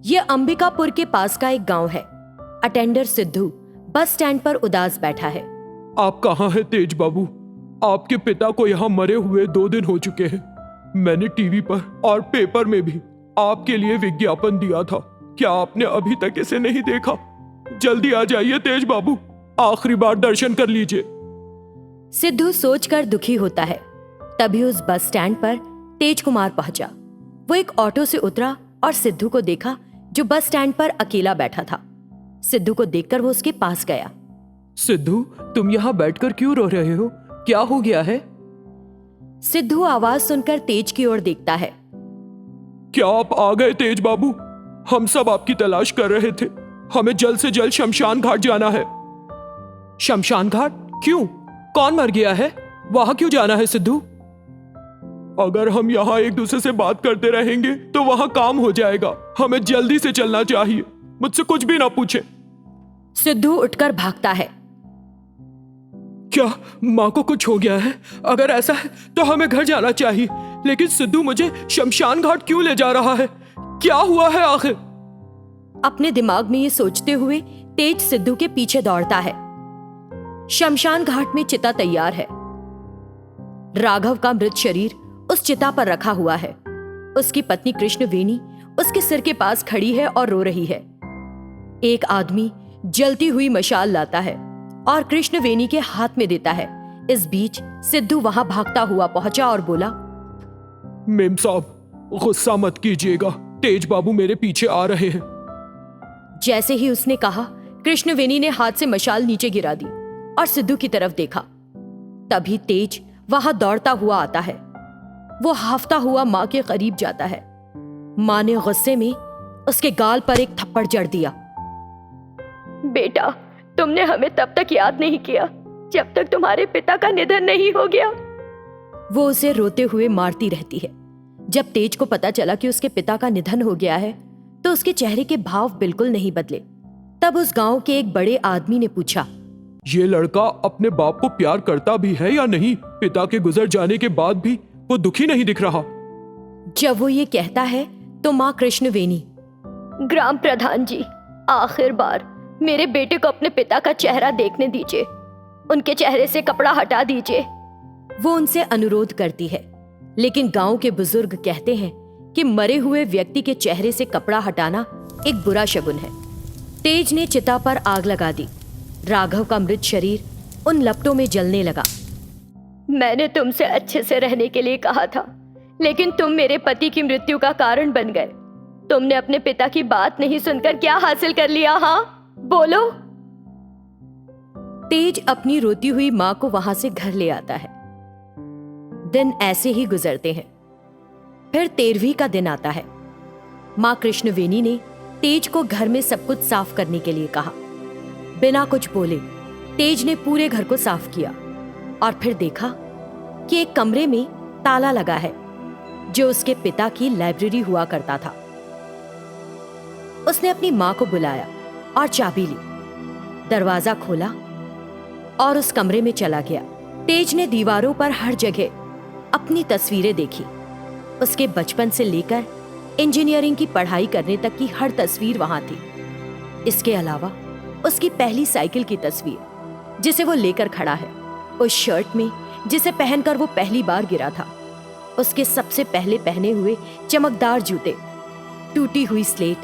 ये अंबिकापुर के पास का एक गांव है। अटेंडर सिद्धू बस स्टैंड पर उदास बैठा है। आप कहाँ हैं तेज बाबू? आपके पिता को यहाँ मरे हुए 2 दिन हो चुके हैं। मैंने टीवी पर और पेपर में भी आपके लिए विज्ञापन दिया था। क्या आपने अभी तक इसे नहीं देखा? जल्दी आ जाइए तेज बाबू, आखिरी बार दर्शन कर लीजिए। सिद्धू सोचकर दुखी होता है। तभी उस बस स्टैंड पर तेज कुमार पहुंचा। वो एक ऑटो से उतरा और सिद्धू को देखा जो बस स्टैंड पर अकेला बैठा था। सिद्धू को देखकर वो उसके पास गया। सिद्धू, तुम यहाँ बैठकर क्यों रो रहे हो? क्या हो गया है? सिद्धू आवाज सुनकर तेज की ओर देखता है। क्या आप आ गए तेज बाबू? हम सब आपकी तलाश कर रहे थे। हमें जल्द से जल्द शमशान घाट जाना है। शमशान घाट? क्यों? कौन मर गया है? वहां क्यों जाना है सिद्धू? अगर हम यहाँ एक दूसरे से बात करते रहेंगे तो वहां काम हो जाएगा। हमें जल्दी से चलना चाहिए। मुझसे कुछ भी ना पूछे। सिद्धू उठकर भागता है। क्या माँ को कुछ हो गया है? अगर ऐसा है तो हमें घर जाना चाहिए। लेकिन सिद्धू मुझे शमशान घाट क्यों ले जा रहा है? क्या हुआ है आखिर? अपने दिमाग में ये सोचते हुए तेज सिद्धू के पीछे दौड़ता है। शमशान घाट में चिता तैयार है। राघव का मृत शरीर उस चिता पर रखा हुआ है। उसकी पत्नी कृष्णवेणी उसके सिर के पास खड़ी है और रो रही है। एक आदमी जलती हुई मशाल लाता है और कृष्णवेणी के हाथ में देता है। इस बीच सिद्धू वहां भागता हुआ पहुंचा और बोला, मेम साहब, गुस्सा मत कीजिएगा। तेज बाबू मेरे पीछे आ रहे हैं। जैसे ही उसने कहा, कृष्णवेणी ने हाथ से मशाल नीचे गिरा दी और सिद्धू की तरफ देखा। तभी तेज वहां दौड़ता हुआ आता है। वो हाफता हुआ मां के करीब जाता है। मां ने गुस्से में उसके गाल पर एक थप्पड़ जड़ दिया। बेटा, तुमने हमें तब तक याद नहीं किया जब तक तुम्हारे पिता का निधन नहीं हो गया। वो उसे रोते हुए मारती रहती है। जब तेज को पता चला कि उसके पिता का निधन हो गया है तो उसके चेहरे के भाव बिल्कुल नहीं बदले। तब उस गांव के एक बड़े आदमी ने पूछा, ये लड़का अपने बाप को प्यार करता भी है या नहीं? पिता के गुजर जाने के बाद भी वो दुखी नहीं दिख रहा। जब वो ये कहता है तो माँ कृष्णवेणी, ग्राम प्रधान जी, आखिर बार मेरे बेटे को अपने पिता का चेहरा देखने दीजिए। उनके चेहरे से कपड़ा हटा दीजिए। वो उनसे अनुरोध करती है, लेकिन गांव के बुजुर्ग कहते हैं कि मरे हुए व्यक्ति के चेहरे से कपड़ा हटाना एक बुरा शगुन है। तेज ने चिता पर आग लगा दी। राघव का मृत शरीर उन लपटों में जलने लगा। मैंने तुमसे अच्छे से रहने के लिए कहा था, लेकिन तुम मेरे पति की मृत्यु का कारण बन गए। तुमने अपने पिता की बात नहीं सुनकर क्या हासिल कर लिया? हाँ, बोलो। तेज अपनी रोती हुई मां को वहां से घर ले आता है। दिन ऐसे ही गुजरते हैं। फिर 13वीं का दिन आता है। मां कृष्णवेणी ने तेज को घर में सब कुछ साफ करने के लिए कहा। बिना कुछ बोले तेज ने पूरे घर को साफ किया और फिर देखा कि एक कमरे में ताला लगा है जो उसके पिता की लाइब्रेरी हुआ करता था। उसने अपनी मां को बुलाया और चाबी ली, दरवाजा खोला और उस कमरे में चला गया। तेज ने दीवारों पर हर जगह अपनी तस्वीरें देखी। उसके बचपन से लेकर इंजीनियरिंग की पढ़ाई करने तक की हर तस्वीर वहां थी। इसके अलावा उसकी पहली साइकिल की तस्वीर जिसे वो लेकर खड़ा है, उस शर्ट में जिसे पहनकर वो पहली बार गिरा था, उसके सबसे पहले पहने हुए चमकदार जूते, टूटी हुई स्लेट,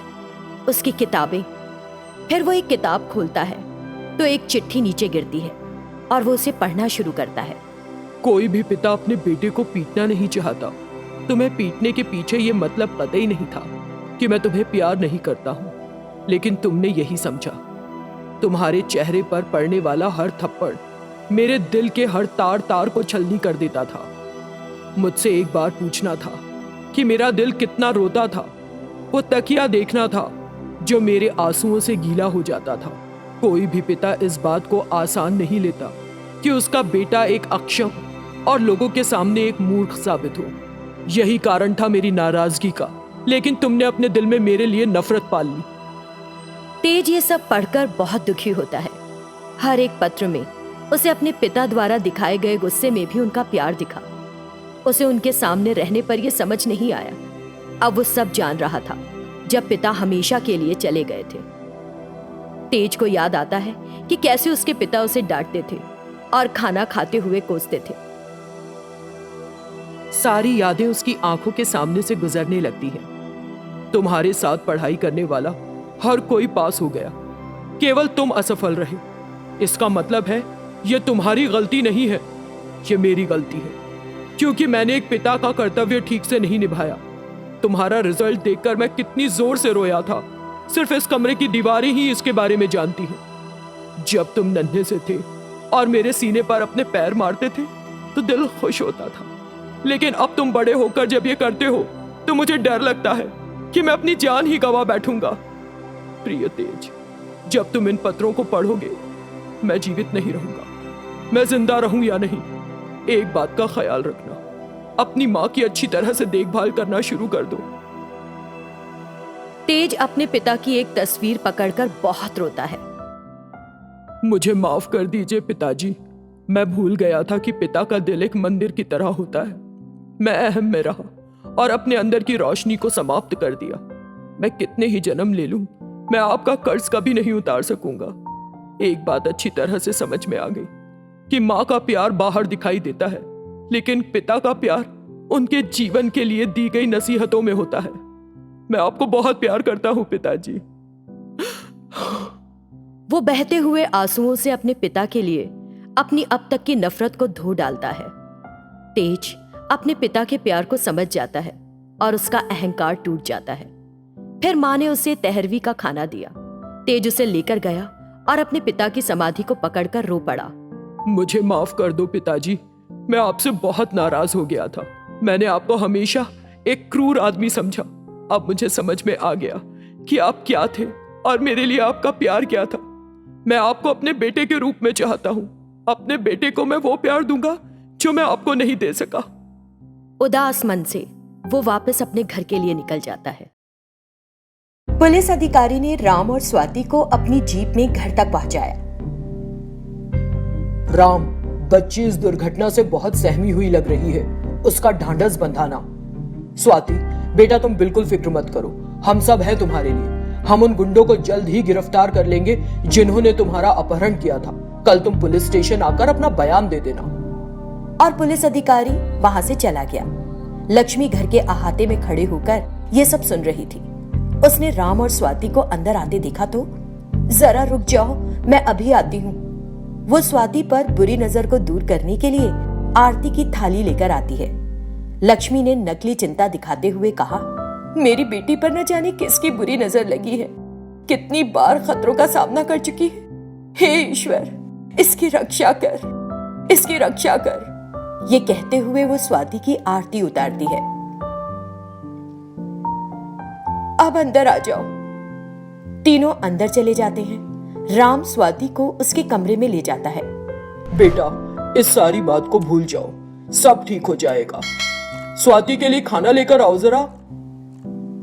उसकी किताबें। फिर वो एक किताब खोलता है तो एक चिट्ठी नीचे गिरती है और वो उसे पढ़ना शुरू करता है। कोई भी पिता अपने बेटे को पीटना नहीं चाहता। तुम्हें पीटने के पीछे ये मतलब कतई नहीं था कि मैं तुम्हें प्यार नहीं करता हूँ, लेकिन तुमने यही समझा। तुम्हारे चेहरे पर पड़ने वाला हर थप्पड़ मेरे दिल के हर तार तार को छलनी कर देता था। मुझसे एक बार पूछना था कि मेरा दिल कितना रोता था। वो तकिया देखना था जो मेरे आंसुओं से गीला हो जाता था। कोई भी पिता इस बात को आसान नहीं लेता कि उसका बेटा एक अक्षम और लोगों के सामने एक मूर्ख साबित हो। यही कारण था मेरी नाराजगी का, लेकिन तुमने अपने दिल में मेरे लिए नफरत पाल ली। तेज ये सब पढ़कर बहुत दुखी होता है। हर एक पत्र में उसे अपने पिता द्वारा दिखाए गए गुस्से में भी उनका प्यार दिखा। उसे उनके सामने रहने पर यह समझ नहीं आया। अब वो सब जान रहा था। जब पिता हमेशा के लिए चले गए थे। तेज को याद आता है कि कैसे उसके पिता उसे डांटते थे और खाना खाते हुए कोसते थे। सारी यादें उसकी आंखों के सामने से गुजरने लगती हैं। तुम्हारे साथ पढ़ाई करने वाला हर कोई पास हो गया, केवल तुम असफल रहे। इसका मतलब है ये तुम्हारी गलती नहीं है, ये मेरी गलती है, क्योंकि मैंने एक पिता का कर्तव्य ठीक से नहीं निभाया। तुम्हारा रिजल्ट देखकर मैं कितनी जोर से रोया था। सिर्फ इस कमरे की दीवारें ही इसके बारे में जानती हैं। जब तुम नन्हे से थे और मेरे सीने पर अपने पैर मारते थे तो दिल खुश होता था, लेकिन अब तुम बड़े होकर जब ये करते हो तो मुझे डर लगता है कि मैं अपनी जान ही गंवा बैठूंगा। प्रिय तेज, जब तुम इन पत्रों को पढ़ोगे मैं जीवित नहीं रहूंगा। मैं जिंदा रहूं या नहीं, एक बात का ख्याल रखना, अपनी माँ की अच्छी तरह से देखभाल करना शुरू कर दो। तेज अपने पिता की एक तस्वीर पकड़कर बहुत रोता है। मुझे माफ कर दीजिए पिताजी, मैं भूल गया था कि पिता का दिल एक मंदिर की तरह होता है। मैं अहम में रहा और अपने अंदर की रोशनी को समाप्त कर दिया। मैं कितने ही जन्म ले लूं, मैं आपका कर्ज कभी नहीं उतार सकूंगा। एक बात अच्छी तरह से समझ में आ गई कि माँ का प्यार बाहर दिखाई देता है, लेकिन पिता का प्यार उनके जीवन के लिए दी गई नसीहतों में होता है। मैं आपको बहुत प्यार करता हूं पिताजी। वो बहते हुए आंसुओं से अपने पिता के लिए अपनी अब तक की नफरत को धो डालता है। तेज अपने पिता के प्यार को समझ जाता है और उसका अहंकार टूट जाता है। फिर माँ ने उसे तहरवी का खाना दिया। तेज उसे लेकर गया और अपने पिता की समाधि को पकड़कर रो पड़ा। मुझे माफ कर दो पिताजी, मैं आपसे बहुत नाराज हो गया था। मैंने आपको हमेशा एक क्रूर आदमी समझा। अब मुझे समझ में आ गया कि आप क्या थे और मेरे लिए आपका प्यार क्या था। मैं आपको अपने बेटे के रूप में चाहता हूं। अपने बेटे को मैं वो प्यार दूंगा जो मैं आपको नहीं दे सका। उदास मन से वो वापस अपने घर के लिए निकल जाता है। पुलिस अधिकारी ने राम और स्वाति को अपनी जीप में घर तक पहुंचाया। राम, बच्ची इस दुर्घटना से बहुत सहमी हुई लग रही है, उसका ढांढस बंधाना। स्वाति बेटा, तुम बिल्कुल फिक्र मत करो, हम सब हैं तुम्हारे लिए। हम उन गुंडों को जल्द ही गिरफ्तार कर लेंगे जिन्होंने तुम्हारा अपहरण किया था। कल तुम पुलिस स्टेशन आकर अपना बयान दे देना। और पुलिस अधिकारी वहां से चला गया। लक्ष्मी घर के अहाते में खड़े होकर ये सब सुन रही थी। उसने राम और स्वाति को अंदर आते देखा तो, जरा रुक जाओ, मैं अभी आती हूँ। वो स्वाति पर बुरी नजर को दूर करने के लिए आरती की थाली लेकर आती है। लक्ष्मी ने नकली चिंता दिखाते हुए कहा, मेरी बेटी पर न जाने किसकी बुरी नजर लगी है। कितनी बार खतरों का सामना कर चुकी है। हे ईश्वर, इसकी रक्षा कर, इसकी रक्षा कर। ये कहते हुए वो स्वाति की आरती उतारती है। अब अंदर आ जाओ। तीनों अंदर चले जाते हैं। राम स्वाति को उसके कमरे में ले जाता है। बेटा, इस सारी बात को भूल जाओ, सब ठीक हो जाएगा। स्वाति के लिए खाना लेकर आओ जरा।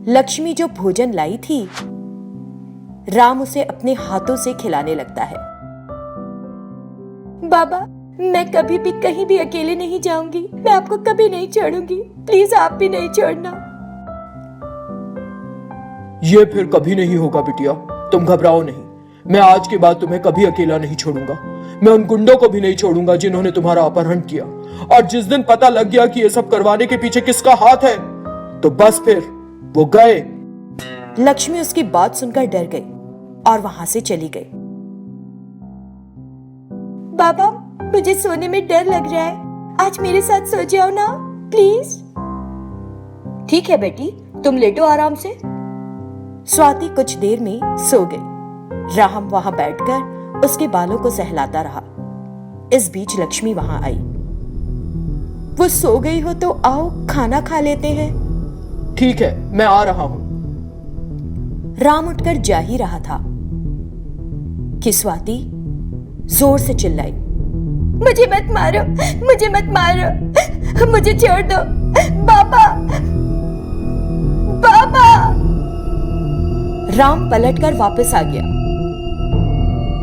लक्ष्मी जो भोजन लाई थी, राम उसे अपने हाथों से खिलाने लगता है। बाबा, मैं कभी भी कहीं भी अकेले नहीं जाऊंगी। मैं आपको कभी नहीं छोड़ूंगी। प्लीज आप भी नहीं छोड़ना। ये फिर कभी नहीं होगा बिटिया, तुम घबराओ नहीं। मैं आज के बाद तुम्हें कभी अकेला नहीं छोड़ूंगा। मैं उन गुंडों को भी नहीं छोड़ूंगा जिन्होंने तुम्हारा अपहरण किया। और जिस दिन पता लग गया कि ये सब करवाने के पीछे किसका हाथ है, तो बस फिर वो गए। लक्ष्मी उसकी बात सुनकर डर गई और वहां से चली गई। बाबा, मुझे सोने में डर लग रहा है। आज मेरे साथ सो जाओ ना, प्लीज। ठीक है बेटी, तुम लेटो आराम से। स्वाति कुछ देर में सो गई। राम वहां बैठकर उसके बालों को सहलाता रहा। इस बीच लक्ष्मी वहां आई। वो सो गई हो तो आओ खाना खा लेते हैं। ठीक है, मैं आ रहा हूं। राम उठकर जा ही रहा था कि स्वाति जोर से चिल्लाई, मुझे मत मारो, मुझे मत मारो, मुझे छोड़ दो। बाबा, बाबा। राम पलटकर वापस आ गया।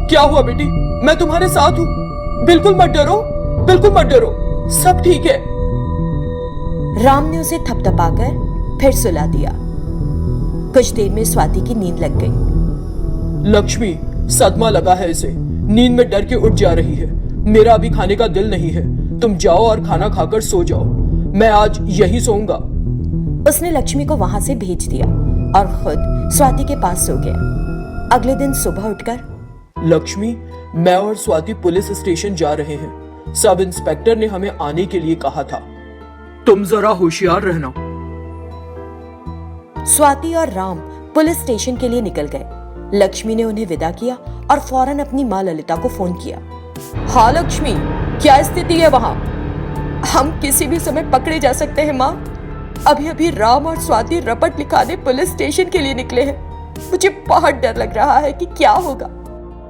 क्या हुआ बेटी? मैं तुम्हारे साथ हूं, बिल्कुल मत डरो, बिल्कुल मत डरो, सब ठीक है। राम ने उसे थपथपाकर फिर सुला दिया। कुछ देर में स्वाति की नींद लग गई। लक्ष्मी, सदमा लगा है इसे, नींद में डर के उठ जा रही है। मेरा अभी खाने का दिल नहीं है, तुम जाओ और खाना खाकर सो जाओ, मैं आज यही सोऊंगा। उसने लक्ष्मी को वहां से भेज दिया और खुद स्वाति के पास सो गया। अगले दिन सुबह उठकर, लक्ष्मी, मैं और स्वाति पुलिस स्टेशन जा रहे हैं। सब इंस्पेक्टर ने हमें आने के लिए कहा था, तुम जरा होशियार रहना। स्वाति और राम पुलिस स्टेशन के लिए निकल गए। लक्ष्मी ने उन्हें विदा किया और फौरन अपनी माँ ललिता को फोन किया। हाँ लक्ष्मी, क्या स्थिति है वहां? हम किसी भी समय पकड़े जा सकते हैं माँ। अभी अभी राम और स्वाति रपट लिखाने पुलिस स्टेशन के लिए निकले हैं। मुझे बहुत डर लग रहा है कि क्या होगा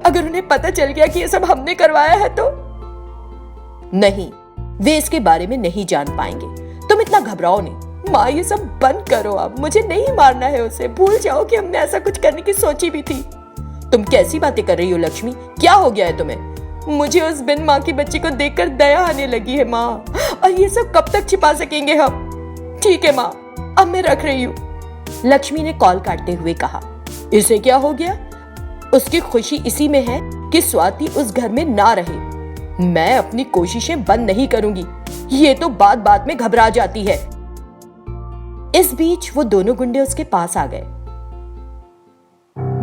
अगर उन्हें पता चल गया कि ये सब हमने करवाया है तो। नहीं, वे इसके बारे में नहीं जान पाएंगे, तुम इतना घबराओ नहीं। माँ, ये सब बंद करो, अब मुझे नहीं मारना है उसे। भूल जाओ कि हमने ऐसा कुछ करने की सोची भी थी। तुम कैसी बातें कर रही हो लक्ष्मी? क्या हो गया है तुम्हें? मुझे उस बिन माँ की बच्ची को देखकर दया आने लगी है माँ, और ये सब कब तक छिपा सकेंगे हम? ठीक है माँ, अब मैं रख रही हूँ। लक्ष्मी ने कॉल काटते हुए कहा। इसे क्या हो गया? उसकी खुशी इसी में है कि स्वाति उस घर में ना रहे। मैं अपनी कोशिशें बंद नहीं करूंगी, ये तो बात बात में घबरा जाती है। इस बीच वो दोनों गुंडे उसके पास आ गए।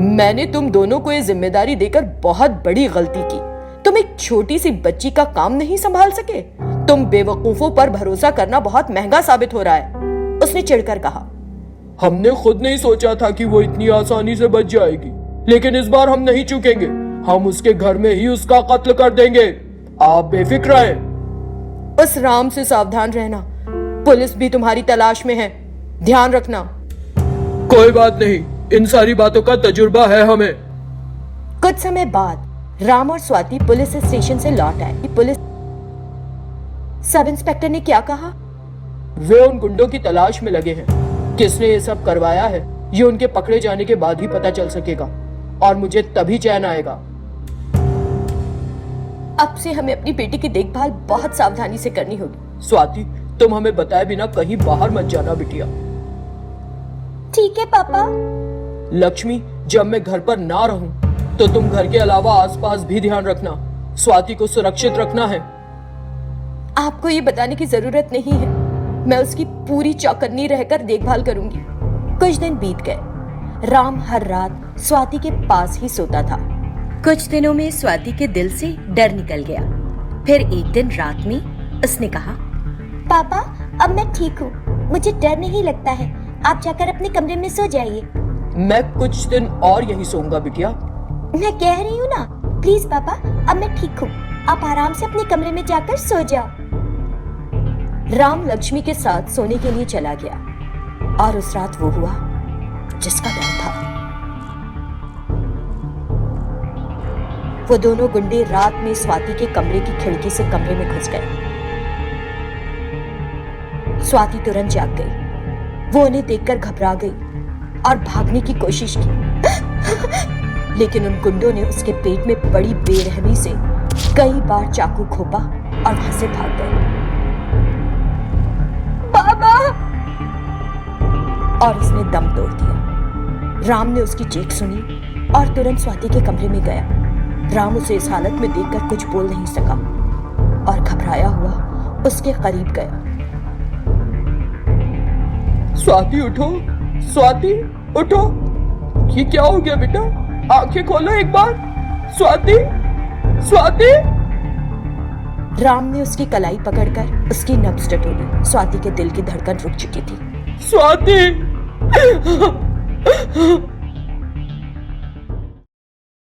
मैंने तुम दोनों को ये जिम्मेदारी देकर बहुत बड़ी गलती की। तुम एक छोटी सी बच्ची का काम नहीं संभाल सके। तुम बेवकूफों पर भरोसा करना बहुत महंगा साबित हो रहा है, उसने चिढ़कर कहा। हमने खुद नहीं सोचा था कि वो इतनी आसानी से बच जाएगी, लेकिन इस बार हम नहीं चूकेंगे। हम उसके घर में ही उसका कत्ल कर देंगे। आप बेफिक्र रहें। उस राम से सावधान रहना, पुलिस भी तुम्हारी तलाश में है, ध्यान रखना। कोई बात नहीं, इन सारी बातों का तजुर्बा है हमें। कुछ समय बाद राम और स्वाति पुलिस स्टेशन से लौट आए। पुलिस सब इंस्पेक्टर ने क्या कहा? वे उन गुंडों की तलाश में लगे हैं। किसने ये सब करवाया है ये उनके पकड़े जाने के बाद ही पता चल सकेगा, और मुझे तभी चैन आएगा। अब से हमें अपनी बेटी की देखभाल बहुत सावधानी से करनी होगी। स्वाति, तुम हमें बताए बिना कहीं बाहर मत जाना बिटिया। ठीक है पापा। लक्ष्मी, जब मैं घर पर ना रहूं तो तुम घर के अलावा आसपास भी ध्यान रखना। स्वाति को सुरक्षित रखना है। आपको ये बताने की जरूरत नहीं है, मैं उसकी पूरी चौकन्नी रहकर देखभाल करूंगी। कुछ दिन बीत गए। राम हर रात स्वाति के पास ही सोता था। कुछ दिनों में स्वाति के दिल से डर निकल गया। फिर एक दिन रात में उसने कहा, पापा, अब मैं ठीक हूँ, मुझे डर नहीं लगता है। आप जाकर अपने कमरे में सो जाइए। मैं कुछ दिन और यही सोऊंगा बिटिया। मैं कह रही हूँ ना, प्लीज पापा, अब मैं ठीक हूँ, आप आराम से अपने कमरे में जाकर सो जाओ। राम लक्ष्मी के साथ सोने के लिए चला गया, और उस रात वो हुआ जिसका डर था। वो दोनों गुंडे रात में स्वाति के कमरे की खिड़की से कमरे में घुस गए। स्वाति तुरंत जाग गई। वो उन्हें देखकर घबरा गई और भागने की कोशिश की, लेकिन उन गुंडों ने उसके पेट में बड़ी बेरहमी से कई बार चाकू घोंपा और वहां से भाग गए। पापा! और उसने दम तोड़ दिया। राम ने उसकी चीख सुनी और तुरंत स्वाति के कमरे में गया। राम उसे इस हालत में देखकर कुछ बोल नहीं सका और घबराया हुआ उसके करीब गया। स्वाति उठो, स्वाति उठो। ये क्या हो गया बेटा? आंखें खोलो एक बार। स्वाति, स्वाति। राम ने उसकी कलाई पकड़कर उसकी नब्ज टटोली। स्वाति के दिल की धड़कन रुक चुकी थी। स्वाति,